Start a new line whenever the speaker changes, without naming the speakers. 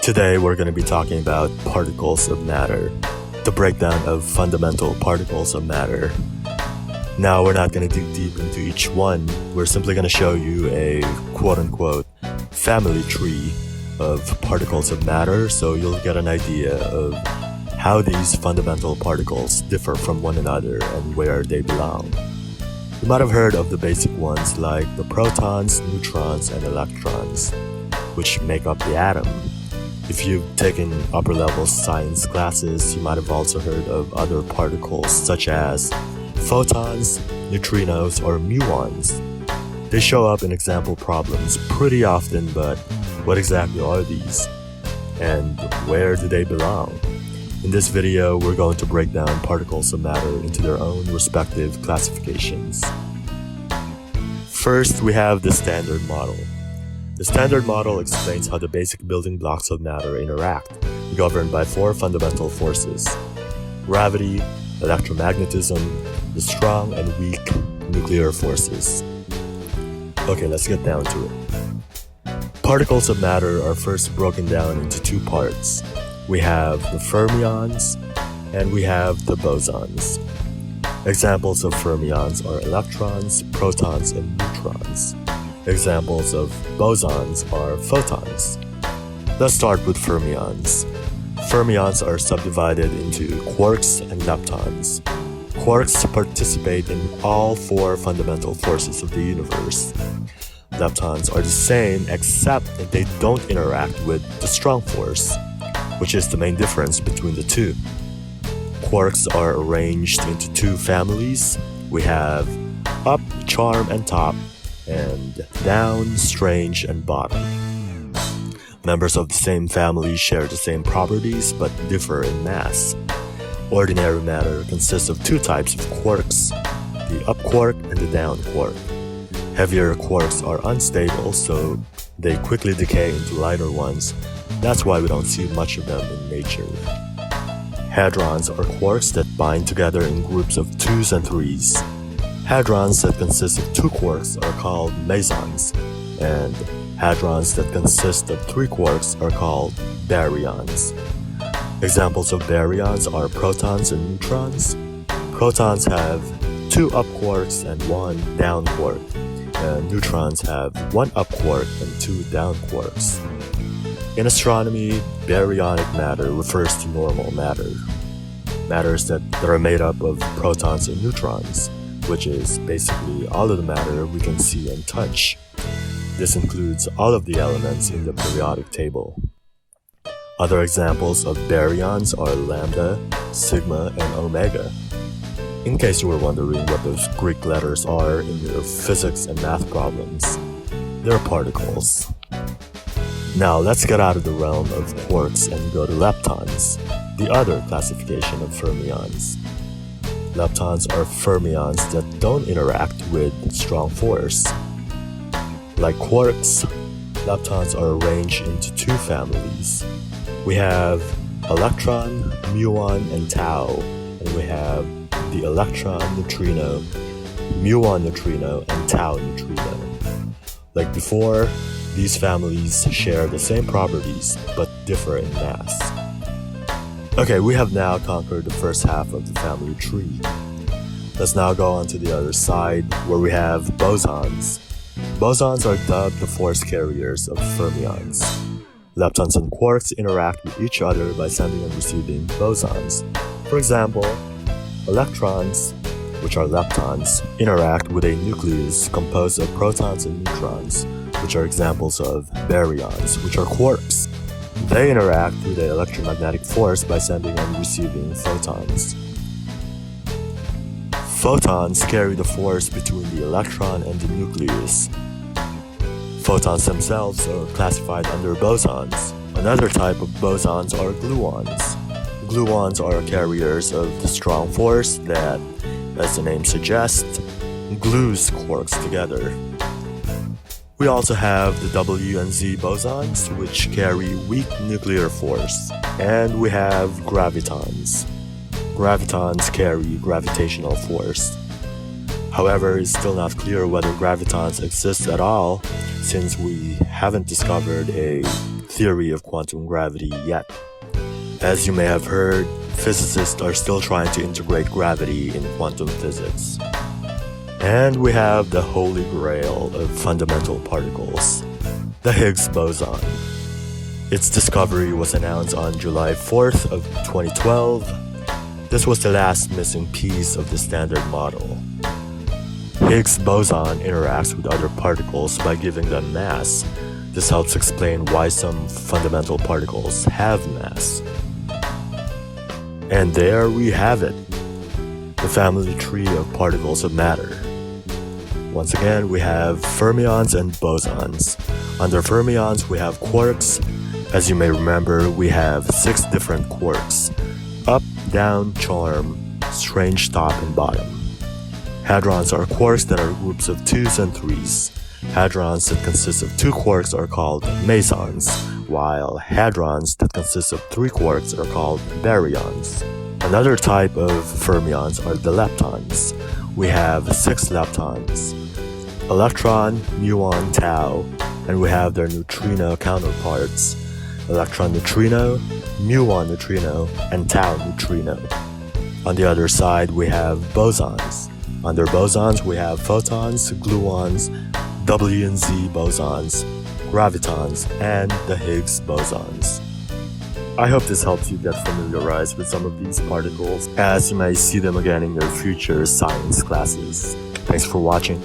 Today we're going to be talking about particles of matter, the breakdown of fundamental particles of matter. Now we're not going to dig deep into each one, we're simply going to show you a quote-unquote family tree of particles of matter so you'll get an idea of how these fundamental particles differ from one another and where they belong. You might have heard of the basic ones like the protons, neutrons, and electrons, which make up the atom. If you've taken upper-level science classes, you might have also heard of other particles such as photons, neutrinos, or muons. They show up in example problems pretty often, but what exactly are these? And where do they belong? In this video, we're going to break down particles of matter into their own respective classifications. First, we have the Standard Model. The Standard Model explains how the basic building blocks of matter interact, governed by four fundamental forces: gravity, electromagnetism, the strong and weak nuclear forces. Okay, let's get down to it. Particles of matter are first broken down into two parts. We have the fermions and we have the bosons. Examples of fermions are electrons, protons, and neutrons. Examples of bosons are photons. Let's start with fermions. Fermions are subdivided into quarks and leptons. Quarks participate in all four fundamental forces of the universe. Leptons are the same except that they don't interact with the strong force, which is the main difference between the two. Quarks are arranged into two families. We have up, charm, and top, and down, strange, and bottom. Members of the same family share the same properties but differ in mass. Ordinary matter consists of two types of quarks, the up quark and the down quark. Heavier quarks are unstable, so they quickly decay into lighter ones. That's why we don't see much of them in nature. Hadrons are quarks that bind together in groups of twos and threes. Hadrons that consist of two quarks are called mesons, and hadrons that consist of three quarks are called baryons. Examples of baryons are protons and neutrons. Protons have two up quarks and one down quark, and neutrons have one up quark and two down quarks. In astronomy, baryonic matter refers to normal matter, matters that are made up of protons and neutrons, which is basically all of the matter we can see and touch. This includes all of the elements in the periodic table. Other examples of baryons are lambda, sigma, and omega. In case you were wondering what those Greek letters are in your physics and math problems, they're particles. Now let's get out of the realm of quarks and go to leptons, the other classification of fermions. Leptons are fermions that don't interact with strong force. Like quarks, leptons are arranged into two families. We have electron, muon, and tau, and we have the electron neutrino, muon neutrino, and tau neutrino. Like before, these families share the same properties but differ in mass. Okay, we have now conquered the first half of the family tree. Let's now go on to the other side where we have bosons. Bosons are dubbed the force carriers of fermions. Leptons and quarks interact with each other by sending and receiving bosons. For example, electrons, which are leptons, interact with a nucleus composed of protons and neutrons, which are examples of baryons, which are quarks. They interact with the electromagnetic force by sending and receiving photons. Photons carry the force between the electron and the nucleus. Photons themselves are classified under bosons. Another type of bosons are gluons. Gluons are carriers of the strong force that, as the name suggests, glues quarks together. We also have the W and Z bosons, which carry weak nuclear force, and we have gravitons. Gravitons carry gravitational force. However, it's still not clear whether gravitons exist at all, since we haven't discovered a theory of quantum gravity yet. As you may have heard, physicists are still trying to integrate gravity in quantum physics. And we have the holy grail of fundamental particles, the Higgs boson. Its discovery was announced on July 4th of 2012. This was the last missing piece of the Standard Model. Higgs boson interacts with other particles by giving them mass. This helps explain why some fundamental particles have mass. And there we have it, the family tree of particles of matter. Once again, we have fermions and bosons. Under fermions, we have quarks. As you may remember, we have 6 different quarks: up, down, charm, strange top, and bottom. Hadrons are quarks that are groups of 2s and 3s. Hadrons that consist of 2 quarks are called mesons, while hadrons that consist of 3 quarks are called baryons. Another type of fermions are the leptons. We have 6 leptons: electron, muon, tau, and we have their neutrino counterparts: electron neutrino, muon neutrino, and tau neutrino. On the other side, we have bosons. Under bosons, we have photons, gluons, W and Z bosons, gravitons, and the Higgs bosons. I hope this helps you get familiarized with some of these particles, as you may see them again in your future science classes. Thanks for watching.